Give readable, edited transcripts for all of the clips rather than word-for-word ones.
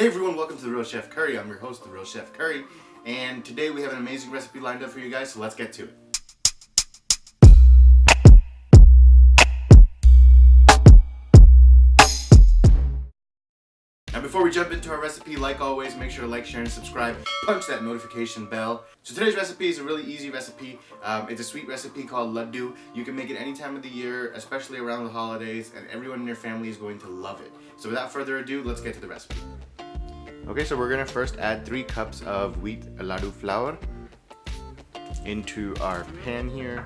Hey everyone, welcome to The Real Chef Curry. I'm your host, The Real Chef Curry, and today we have an amazing recipe lined up for you guys, so let's get to it. Now before we jump into our recipe, like always, make sure to like, share, and subscribe. Punch that notification bell. So today's recipe is a really easy recipe. It's a sweet recipe called Laddu. You can make it any time of the year, especially around the holidays, and everyone in your family is going to love it. So without further ado, let's get to the recipe. Okay, so we're gonna first add 3 cups of wheat laddu flour into our pan here.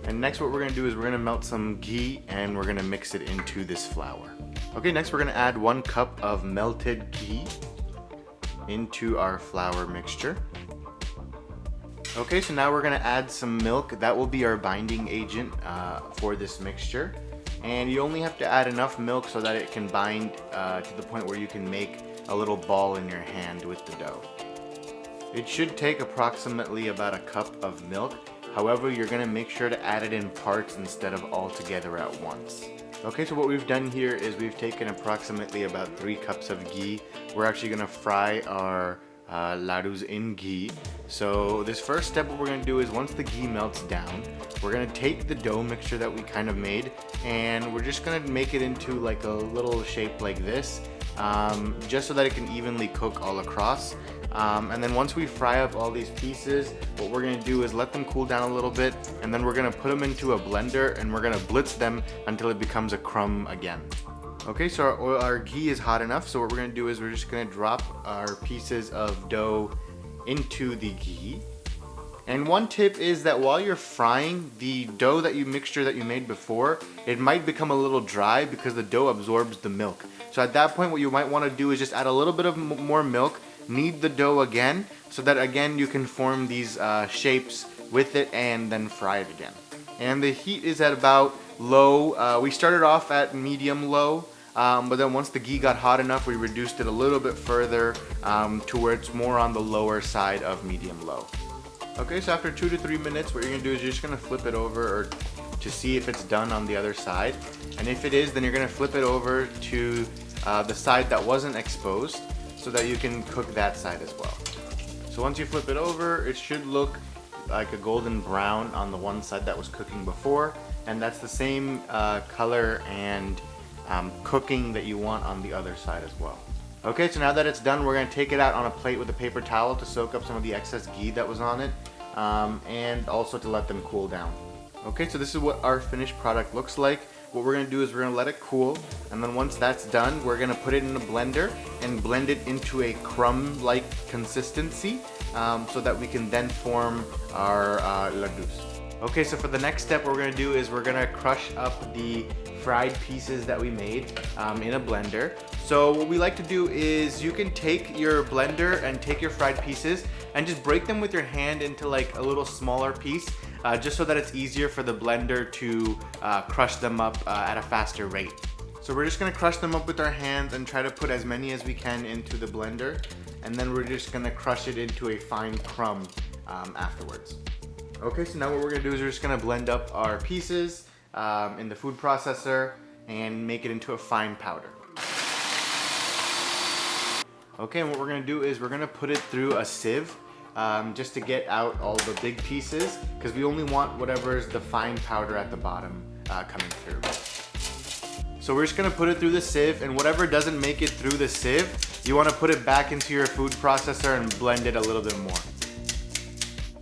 And next what we're gonna do is we're gonna melt some ghee and we're gonna mix it into this flour. Okay, next we're gonna add 1 cup of melted ghee into our flour mixture. Okay, so now we're gonna add some milk. That will be our binding agent for this mixture. And you only have to add enough milk so that it can bind to the point where you can make a little ball in your hand with the dough. It should take approximately about a cup of milk. However, you're going to make sure to add it in parts instead of all together at once. Okay, so what we've done here is we've taken approximately about 3 cups of ghee. We're actually going to fry our laddus in ghee. So this first step, what we're going to do is once the ghee melts down, we're going to take the dough mixture that we kind of made and we're just going to make it into like a little shape like this, just so that it can evenly cook all across. And then once we fry up all these pieces, what we're going to do is let them cool down a little bit, and then we're going to put them into a blender and we're going to blitz them until it becomes a crumb again. Okay, so our ghee is hot enough, so what we're going to do is we're just going to drop our pieces of dough into the ghee. And one tip is that while you're frying the dough mixture that you made before, it might become a little dry because the dough absorbs the milk. So at that point, what you might want to do is just add a little bit of more milk, knead the dough again, so that again you can form these shapes with it and then fry it again. And the heat is at about low. We started off at medium low, but then once the ghee got hot enough, we reduced it a little bit further to where it's more on the lower side of medium low. Okay, so after 2 to 3 minutes, what you're gonna do is you're just gonna flip it over to see if it's done on the other side. And if it is, then you're gonna flip it over to the side that wasn't exposed so that you can cook that side as well. So once you flip it over, it should look like a golden brown on the one side that was cooking before, and that's the same color and cooking that you want on the other side as well. Okay, so now that it's done, we're going to take it out on a plate with a paper towel to soak up some of the excess ghee that was on it, and also to let them cool down. Okay, so this is what our finished product looks like. What we're going to do is we're going to let it cool, and then once that's done, we're going to put it in a blender and blend it into a crumb-like consistency, so that we can then form our laddus. Okay, so for the next step, what we're going to do is we're going to crush up the fried pieces that we made in a blender. So what we like to do is you can take your blender and take your fried pieces and just break them with your hand into like a little smaller piece, just so that it's easier for the blender to crush them up at a faster rate. So we're just going to crush them up with our hands and try to put as many as we can into the blender, and then we're just going to crush it into a fine crumb afterwards. Okay, so now what we're going to do is we're just going to blend up our pieces in the food processor and make it into a fine powder. Okay, and what we're going to do is we're going to put it through a sieve just to get out all the big pieces, because we only want whatever is the fine powder at the bottom coming through. So we're just going to put it through the sieve, and whatever doesn't make it through the sieve, you want to put it back into your food processor and blend it a little bit more.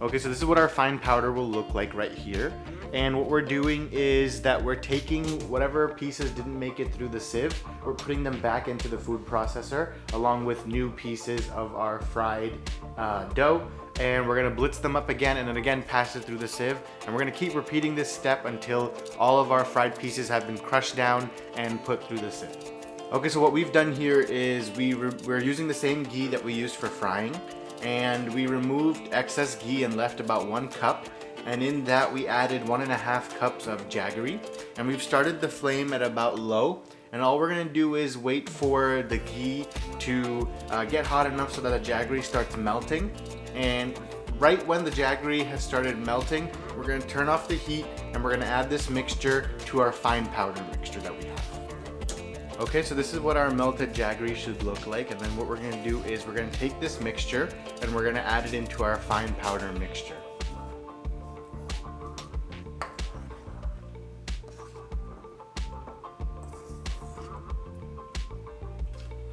Okay, so this is what our fine powder will look like right here. And what we're doing is that we're taking whatever pieces didn't make it through the sieve, we're putting them back into the food processor along with new pieces of our fried dough. And we're gonna blitz them up again and then again pass it through the sieve. And we're gonna keep repeating this step until all of our fried pieces have been crushed down and put through the sieve. Okay, so what we've done here is we're using the same ghee that we used for frying. And we removed excess ghee and left about 1 cup, and in that we added 1.5 cups of jaggery, and we've started the flame at about low, and all we're going to do is wait for the ghee to get hot enough so that the jaggery starts melting. And right when the jaggery has started melting, we're going to turn off the heat and we're going to add this mixture to our fine powder mixture that we have. Okay, so this is what our melted jaggery should look like, and then what we're going to do is we're going to take this mixture and we're going to add it into our fine powder mixture.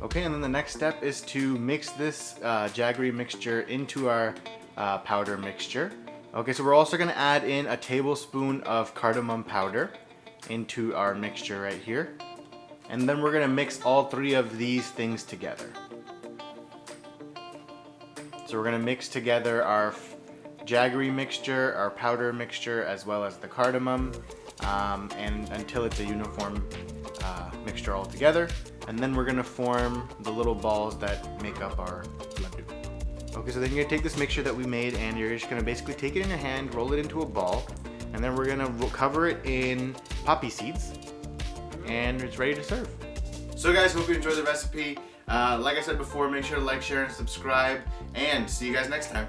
Okay, and then the next step is to mix this jaggery mixture into our powder mixture. Okay, so we're also going to add in a tablespoon of cardamom powder into our mixture right here. And then we're going to mix all three of these things together. So we're going to mix together our jaggery mixture, our powder mixture, as well as the cardamom, and until it's a uniform mixture all together. And then we're going to form the little balls that make up our laddu. Okay, so then you're going to take this mixture that we made and you're just going to basically take it in your hand, roll it into a ball, and then we're going to cover it in poppy seeds, and it's ready to serve. So guys, hope you enjoyed the recipe. Like I said before, make sure to like, share, and subscribe, and see you guys next time.